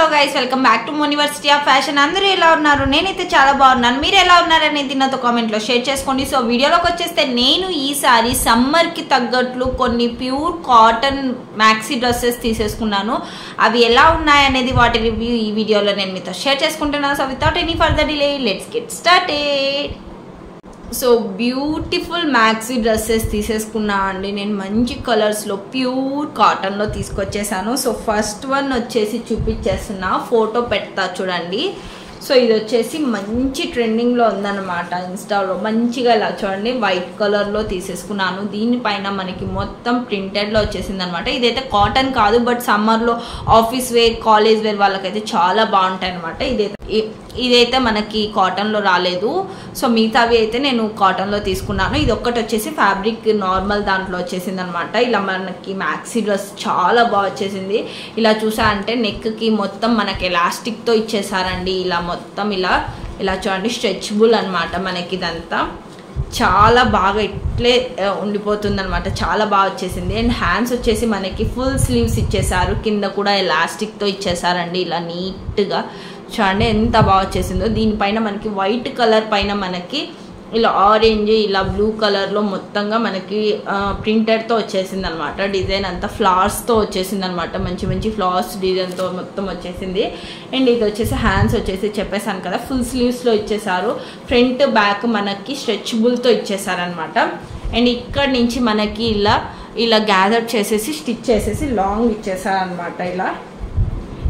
Hello guys welcome back to university of fashion. అందరూ ఎలా ఉన్నారు? నేనైతే చాలా బాగున్నాను. మీరు ఎలా ఉన్నారనేది నాతో కామెంట్లో షేర్ చేసుకోండి. సో వీడియోలోకి వచ్చేస్తే నేను ఈసారి సమ్మర్కి తగ్గట్లు కొన్ని ప్యూర్ కాటన్ మ్యాక్సీ డ్రెస్సెస్ తీసేసుకున్నాను. అవి ఎలా ఉన్నాయనేది వాటి రివ్యూ ఈ వీడియోలో నేను మీతో షేర్ చేసుకుంటున్నాను. So without any further delay let's get started. So beautiful maxi dresses తీసేసుకున్నా అండి నేను. మంచి కలర్స్లో ప్యూర్ కాటన్లో తీసుకొచ్చేసాను. సో ఫస్ట్ వన్ వచ్చేసి చూపించేస్తున్నా, ఫోటో పెడతా చూడండి. సో ఇది వచ్చేసి మంచి ట్రెండింగ్లో ఉందన్నమాట ఇన్స్టాలో. మంచిగా ఇలా చూడండి వైట్ కలర్లో తీసేసుకున్నాను. దీనిపైన మనకి మొత్తం ప్రింటెడ్లో వచ్చేసింది అనమాట. ఇదైతే కాటన్ కాదు, బట్ సమ్మర్లో ఆఫీస్ వేర్ కాలేజ్ వేర్ వాళ్ళకైతే చాలా బాగుంటాయి అనమాట. ఇదైతే మనకి కాటన్లో రాలేదు. సో మిగతావి అయితే నేను కాటన్లో తీసుకున్నాను. ఇది ఒక్కటి వచ్చేసి ఫ్యాబ్రిక్ నార్మల్ దాంట్లో వచ్చేసింది అనమాట. ఇలా మనకి మ్యాక్సీ డ్రెస్ చాలా బాగా వచ్చేసింది. ఇలా చూసా అంటే నెక్కి మొత్తం మనకి ఎలాస్టిక్తో ఇచ్చేసారండి. ఇలా మొత్తం ఇలా చూడండి స్ట్రెచబుల్ అనమాట మనకి. ఇదంతా చాలా బాగా ఇట్లే ఉండిపోతుంది అనమాట. చాలా బాగా వచ్చేసింది. అండ్ హ్యాండ్స్ వచ్చేసి మనకి ఫుల్ స్లీవ్స్ ఇచ్చేసారు. కింద కూడా ఎలాస్టిక్తో ఇచ్చేసారండి. ఇలా నీట్గా చూడండి ఎంత బాగా వచ్చేసిందో. దీనిపైన మనకి వైట్ కలర్ పైన మనకి ఇలా ఆరెంజ్ ఇలా బ్లూ కలర్లో మొత్తంగా మనకి ప్రింటెడ్తో వచ్చేసింది అనమాట. డిజైన్ అంతా ఫ్లవర్స్తో వచ్చేసింది అనమాట. మంచి మంచి ఫ్లవర్స్ డిజైన్తో మొత్తం వచ్చేసింది. అండ్ ఇది వచ్చేసి హ్యాండ్స్ వచ్చేసి చెప్పేసాను కదా ఫుల్ స్లీవ్స్లో ఇచ్చేసారు. ఫ్రంట్ బ్యాక్ మనకి స్ట్రెచబుల్తో ఇచ్చేసారనమాట. అండ్ ఇక్కడ నుంచి మనకి ఇలా గ్యాదర్ చేసేసి స్టిచ్ చేసేసి లాంగ్ ఇచ్చేసారనమాట.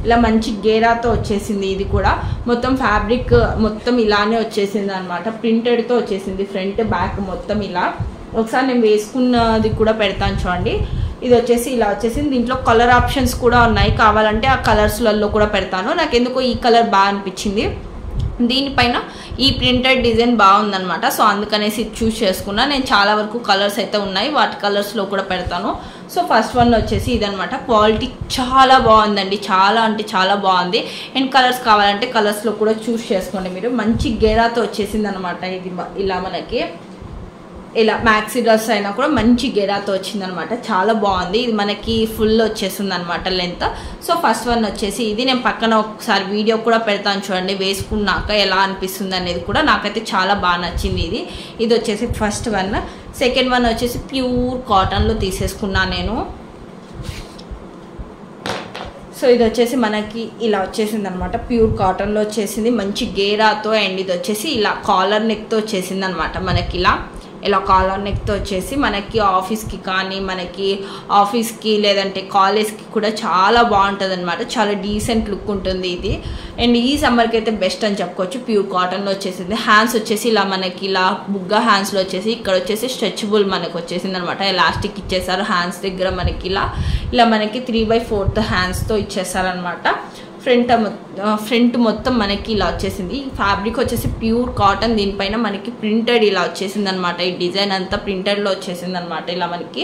ఇలా మంచి గేరాతో వచ్చేసింది. ఇది కూడా మొత్తం ఫ్యాబ్రిక్ మొత్తం ఇలానే వచ్చేసింది అనమాట. ప్రింటెడ్తో వచ్చేసింది ఫ్రంట్ బ్యాక్ మొత్తం ఇలా. ఒకసారి నేను వేసుకున్నది కూడా పెడతాను చూడండి. ఇది వచ్చేసి ఇలా వచ్చేసింది. దీంట్లో కలర్ ఆప్షన్స్ కూడా ఉన్నాయి, కావాలంటే ఆ కలర్స్లలో కూడా పెడతాను. నాకు ఎందుకో ఈ కలర్ బాగా అనిపించింది. దీనిపైన ఈ ప్రింటెడ్ డిజైన్ బాగుందనమాట. సో అందుకనేసి చూస్ చేసుకున్నా. నేను చాలా వరకు కలర్స్ అయితే ఉన్నాయి, వాటి కలర్స్లో కూడా పెడతాను. సో ఫస్ట్ వన్ వచ్చేసి ఇదనమాట. క్వాలిటీ చాలా బాగుందండి, చాలా అంటే చాలా బాగుంది. అండ్ కలర్స్ కావాలంటే కలర్స్లో కూడా చూస్ చేసుకోండి మీరు. మంచి గేరాతో వచ్చేసింది అనమాట. ఇది ఇలా మనకి ఇలా మ్యాక్సీ డ్రెస్ అయినా కూడా మంచి గేరాతో వచ్చింది అనమాట. చాలా బాగుంది. ఇది మనకి ఫుల్ వచ్చేసింది అనమాట లెంత్. సో ఫస్ట్ వన్ వచ్చేసి ఇది. నేను పక్కన ఒకసారి వీడియో కూడా పెడతాను చూడండి వేసుకున్నాక ఎలా అనిపిస్తుంది అనేది కూడా. నాకైతే చాలా బాగా నచ్చింది ఇది వచ్చేసి ఫస్ట్ వన్. సెకండ్ వన్ వచ్చేసి ప్యూర్ కాటన్లో తీసేసుకున్నాను నేను. సో ఇది వచ్చేసి మనకి ఇలా వచ్చేసింది అనమాట. ప్యూర్ కాటన్లో వచ్చేసింది మంచి గేరాతో. అండ్ ఇది వచ్చేసి ఇలా కాలర్ నెక్తో వచ్చేసింది అనమాట. మనకి ఇలా కాలర్ నెక్తో వచ్చేసి మనకి ఆఫీస్కి కానీ మనకి ఆఫీస్కి లేదంటే కాలేజ్కి కూడా చాలా బాగుంటుంది అనమాట. చాలా డీసెంట్ లుక్ ఉంటుంది ఇది. అండ్ ఈ సమ్మర్కి అయితే బెస్ట్ అని చెప్పుకోవచ్చు. ప్యూర్ కాటన్లో వచ్చేసింది. హ్యాండ్స్ వచ్చేసి ఇలా మనకి ఇలా బుగ్గ హ్యాండ్స్లో వచ్చేసి ఇక్కడ వచ్చేసి స్ట్రెచబుల్ మనకు వచ్చేసింది అనమాట. ఎలాస్టిక్ ఇచ్చేసారు హ్యాండ్స్ దగ్గర మనకి ఇలా మనకి 3/4 హ్యాండ్స్తో ఇచ్చేసారనమాట. ఫ్రంట్ మొత్తం మనకి ఇలా వచ్చేసింది. ఫ్యాబ్రిక్ వచ్చేసి ప్యూర్ కాటన్. దీనిపైన మనకి ప్రింటెడ్ ఇలా వచ్చేసింది అనమాట. ఈ డిజైన్ అంతా ప్రింటెడ్లో వచ్చేసింది అనమాట. ఇలా మనకి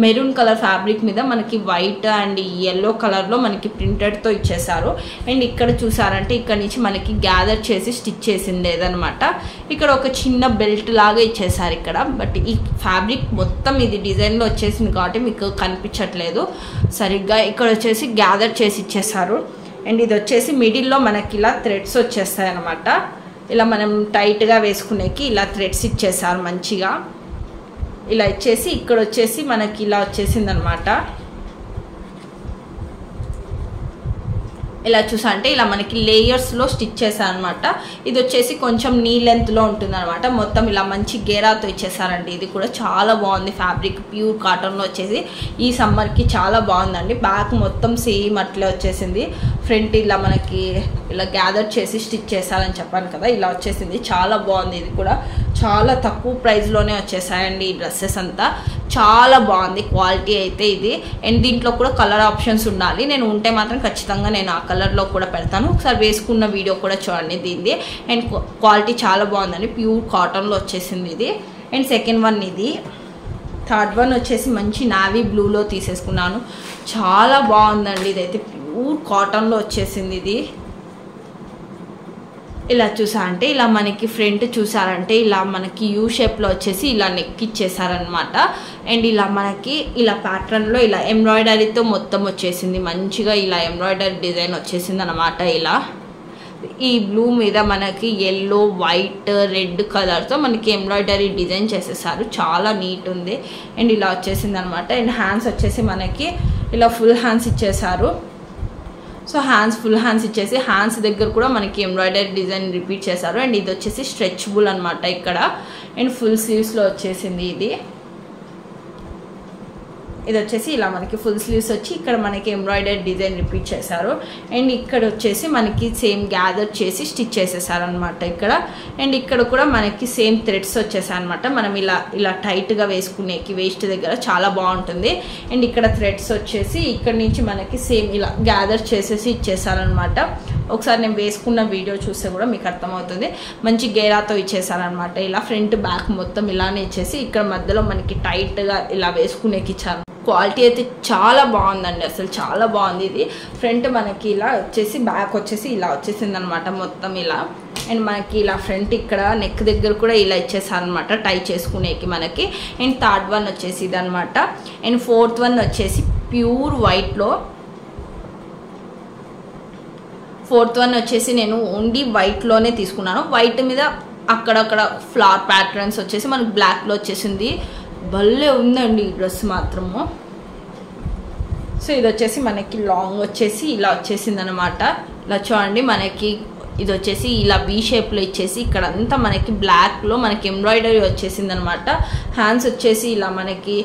మెరూన్ కలర్ ఫ్యాబ్రిక్ మీద మనకి వైట్ అండ్ ఎల్లో కలర్లో మనకి ప్రింటెడ్తో ఇచ్చేసారు. అండ్ ఇక్కడ చూసారంటే ఇక్కడ నుంచి మనకి గ్యాదర్ చేసి స్టిచ్ చేసింది ఏదనమాట. ఇక్కడ ఒక చిన్న బెల్ట్ లాగా ఇచ్చేసారు ఇక్కడ. బట్ ఈ ఫ్యాబ్రిక్ మొత్తం ఇది డిజైన్లో వచ్చేసింది కాబట్టి మీకు కనిపించట్లేదు సరిగ్గా. ఇక్కడ వచ్చేసి గ్యాదర్ చేసి ఇచ్చేసారు. అండ్ ఇది వచ్చేసి మిడిల్లో మనకి ఇలా థ్రెడ్స్ వచ్చేస్తాయి అనమాట. ఇలా మనం టైట్గా వేసుకునేకి ఇలా థ్రెడ్స్ ఇచ్చేసారు మంచిగా. ఇలా ఇచ్చేసి ఇక్కడ వచ్చేసి మనకి ఇలా వచ్చేసింది అనమాట. ఇలా చూసా అంటే ఇలా మనకి లేయర్స్లో స్టిచ్ చేశారు అనమాట. ఇది వచ్చేసి కొంచెం నీ లెంత్లో ఉంటుంది అనమాట. మొత్తం ఇలా మంచి గేరాతో ఇచ్చేసారండి. ఇది కూడా చాలా బాగుంది. ఫ్యాబ్రిక్ ప్యూర్ కాటన్లో వచ్చేసి ఈ సమ్మర్కి చాలా బాగుందండి. బ్యాక్ మొత్తం సేమ్ అట్లే వచ్చేసింది. ఫ్రంట్ ఇలా మనకి ఇలా గ్యాదర్ చేసి స్టిచ్ చేశారని చెప్పాను కదా, ఇలా వచ్చేసింది. చాలా బాగుంది. ఇది కూడా చాలా తక్కువ ప్రైస్లోనే వచ్చేసాయండి ఈ డ్రెస్సెస్ అంతా. చాలా బాగుంది క్వాలిటీ అయితే ఇది. అండ్ దీంట్లో కూడా కలర్ ఆప్షన్స్ ఉండాలి. నేను ఉంటే మాత్రం ఖచ్చితంగా నేను ఆ కలర్లో కూడా పెడతాను. ఒకసారి వేసుకున్న వీడియో కూడా చూడండి దీనిది. అండ్ క్వాలిటీ చాలా బాగుందండి. ప్యూర్ కాటన్లో వచ్చేసింది ఇది. అండ్ సెకండ్ వన్ ఇది. థర్డ్ వన్ వచ్చేసి మంచి నావీ బ్లూలో తీసేసుకున్నాను. చాలా బాగుందండి. ఇదైతే ప్యూర్ కాటన్లో వచ్చేసింది ఇది. ఇలా చూసా అంటే ఇలా మనకి ఫ్రంట్ చూసారంటే ఇలా మనకి యూ షేప్లో వచ్చేసి ఇలా నెక్ ఇచ్చేసారనమాట. అండ్ ఇలా మనకి ఇలా ప్యాటర్న్లో ఇలా ఎంబ్రాయిడరీతో మొత్తం వచ్చేసింది, మంచిగా ఇలా ఎంబ్రాయిడరీ డిజైన్ వచ్చేసింది అనమాట. ఇలా ఈ బ్లూ మీద మనకి ఎల్లో వైట్ రెడ్ కలర్తో మనకి ఎంబ్రాయిడరీ డిజైన్ చేసేసారు, చాలా నీట్ ఉంది. అండ్ ఇలా వచ్చేసింది అనమాట. అండ్ హ్యాండ్స్ వచ్చేసి మనకి ఇలా ఫుల్ హ్యాండ్స్ ఇచ్చేసారు. సో హ్యాండ్స్ ఫుల్ హ్యాండ్స్ ఇచ్చేసి హ్యాండ్స్ దగ్గర కూడా మనకి ఎంబ్రాయిడరీ డిజైన్ రిపీట్ చేశారు. అండ్ ఇది వచ్చేసి స్ట్రెచబుల్ అనమాట ఇక్కడ. అండ్ ఫుల్ స్లీవ్స్లో వచ్చేసింది ఇది వచ్చేసి ఇలా మనకి ఫుల్ స్లీవ్స్ వచ్చి ఇక్కడ మనకి ఎంబ్రాయిడరీ డిజైన్ రిపీట్ చేశారు. అండ్ ఇక్కడ వచ్చేసి మనకి సేమ్ గ్యాదర్ చేసి స్టిచ్ చేసేసారనమాట ఇక్కడ. అండ్ ఇక్కడ కూడా మనకి సేమ్ థ్రెడ్స్ వచ్చేసాయి అనమాట. మనం ఇలా టైట్గా వేసుకునేకి వేస్ట్ దగ్గర చాలా బాగుంటుంది. అండ్ ఇక్కడ థ్రెడ్స్ వచ్చేసి ఇక్కడ నుంచి మనకి సేమ్ ఇలా గ్యాదర్ చేసేసి ఇచ్చేసారనమాట. ఒకసారి నేను వేసుకున్న వీడియో చూస్తే కూడా మీకు అర్థమవుతుంది. మంచి గేరాతో ఇచ్చేసారనమాట. ఇలా ఫ్రంట్ బ్యాక్ మొత్తం ఇలానే ఇచ్చేసి ఇక్కడ మధ్యలో మనకి టైట్గా ఇలా వేసుకునేకి ఇచ్చారు. క్వాలిటీ అయితే చాలా బాగుందండి, అసలు చాలా బాగుంది. ఇది ఫ్రంట్ మనకి ఇలా వచ్చేసి బ్యాక్ వచ్చేసి ఇలా వచ్చేసింది అనమాట మొత్తం ఇలా. అండ్ మనకి ఇలా ఫ్రంట్ ఇక్కడ నెక్ దగ్గర కూడా ఇలా ఇచ్చేసారనమాట టై చేసుకునేకి మనకి. అండ్ థర్డ్ వన్ వచ్చేసి ఇది అనమాట. అండ్ ఫోర్త్ వన్ వచ్చేసి ప్యూర్ వైట్లో. ఫోర్త్ వన్ వచ్చేసి నేను ఓన్లీ వైట్లోనే తీసుకున్నాను. వైట్ మీద అక్కడక్కడ ఫ్లవర్ ప్యాటర్న్స్ వచ్చేసి మనకి బ్లాక్లో వచ్చేసింది. భలే ఉందండి ఈ డ్రెస్ మాత్రము. సో ఇది వచ్చేసి మనకి లాంగ్ వచ్చేసి ఇలా వచ్చేసింది అనమాట. ఇలా చూడండి మనకి ఇది వచ్చేసి ఇలా వీ షేప్లో ఇచ్చేసి ఇక్కడ అంతా మనకి బ్లాక్లో మనకి ఎంబ్రాయిడరీ వచ్చేసింది అనమాట. హ్యాండ్స్ వచ్చేసి ఇలా మనకి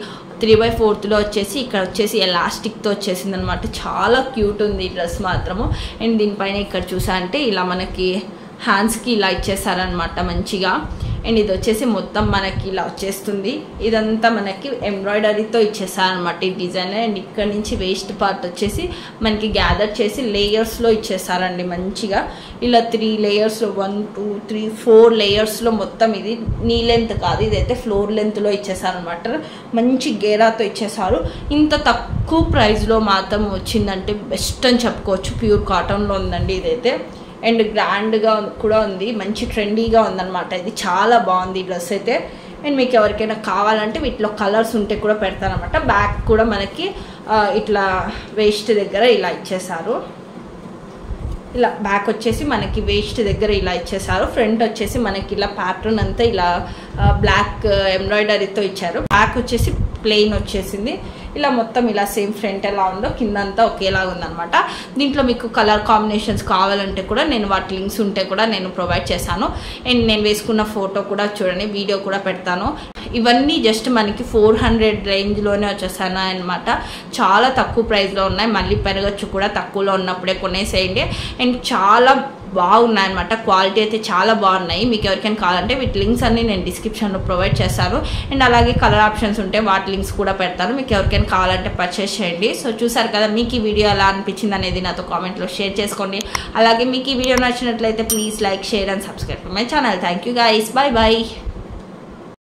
3/4లో వచ్చేసి ఇక్కడ వచ్చేసి ఎలాస్టిక్తో వచ్చేసింది అనమాట. చాలా క్యూట్ ఉంది ఈ డ్రెస్ మాత్రము. అండ్ దీనిపైన ఇక్కడ చూసా అంటే ఇలా మనకి హ్యాండ్స్కి ఇలా ఇచ్చేసారనమాట మంచిగా. అండ్ ఇది వచ్చేసి మొత్తం మనకి ఇలా వచ్చేస్తుంది. ఇదంతా మనకి ఎంబ్రాయిడరీతో ఇచ్చేసారనమాట ఈ డిజైన్. అండ్ ఇక్కడ నుంచి వేస్ట్ పార్ట్ వచ్చేసి మనకి గ్యాదర్ చేసి లేయర్స్లో ఇచ్చేసారండి మంచిగా. ఇలా 3 లేయర్స్లో 1 2 3 4 లేయర్స్లో మొత్తం. ఇది నీ లెంత్ కాదు, ఇదైతే ఫ్లోర్ లెంత్లో ఇచ్చేసారనమాట. మంచి గేరాతో ఇచ్చేసారు. ఇంత తక్కువ ప్రైస్లో మాత్రం వచ్చిందంటే బెస్ట్ అని చెప్పుకోవచ్చు. ప్యూర్ కాటన్లో ఉందండి ఇదైతే. అండ్ గ్రాండ్గా కూడా ఉంది, మంచి ట్రెండీగా ఉందన్నమాట. ఇది చాలా బాగుంది ఈ డ్రెస్ అయితే. అండ్ మీకు ఎవరికైనా కావాలంటే వీటిలో కలర్స్ ఉంటే కూడా పెడతానమాట. బ్యాక్ కూడా మనకి ఇట్లా వేస్ట్ దగ్గర ఇలా ఇచ్చేసారు. ఇలా బ్యాక్ వచ్చేసి మనకి వేస్ట్ దగ్గర ఇలా ఇచ్చేసారు. ఫ్రంట్ వచ్చేసి మనకి ఇలా ప్యాటర్న్ అంతా ఇలా బ్లాక్ ఎంబ్రాయిడరీతో ఇచ్చారు. బ్యాక్ వచ్చేసి ప్లెయిన్ వచ్చేసింది. ఇలా మొత్తం ఇలా సేమ్ ఫ్రంట్ ఎలా ఉందో కిందంతా ఒకేలాగా ఉందన్నమాట. దీంట్లో మీకు కలర్ కాంబినేషన్స్ కావాలంటే కూడా నేను వాటి లింక్స్ ఉంటే కూడా నేను ప్రొవైడ్ చేశాను. అండ్ నేను వేసుకున్న ఫోటో కూడా చూడండి, వీడియో కూడా పెడతాను. ఇవన్నీ జస్ట్ మనకి 400 రేంజ్లోనే వచ్చేసాను అనమాట. చాలా తక్కువ ప్రైస్లో ఉన్నాయి. మళ్ళీ పెరగచ్చు కూడా, తక్కువలో ఉన్నప్పుడే కొనేసేయండి. అండ్ చాలా బాగున్నాయి అనమాట. క్వాలిటీ అయితే చాలా బాగున్నాయి. మీకు ఎవరికైనా కావాలంటే వీటి లింక్స్ అన్ని నేను డిస్క్రిప్షన్లో ప్రొవైడ్ చేస్తాను. అండ్ అలాగే కలర్ ఆప్షన్స్ ఉంటే వాటి లింక్స్ కూడా పెడతాను. మీకు ఎవరికైనా కావాలంటే పర్చేస్ చేయండి. సో చూసారు కదా, మీకు ఈ వీడియో ఎలా అనిపించింది అనేది నాతో కామెంట్లో షేర్ చేసుకోండి. అలాగే మీకు ఈ వీడియో నచ్చినట్లయితే please like, share and subscribe my channel. Thank you guys, bye bye.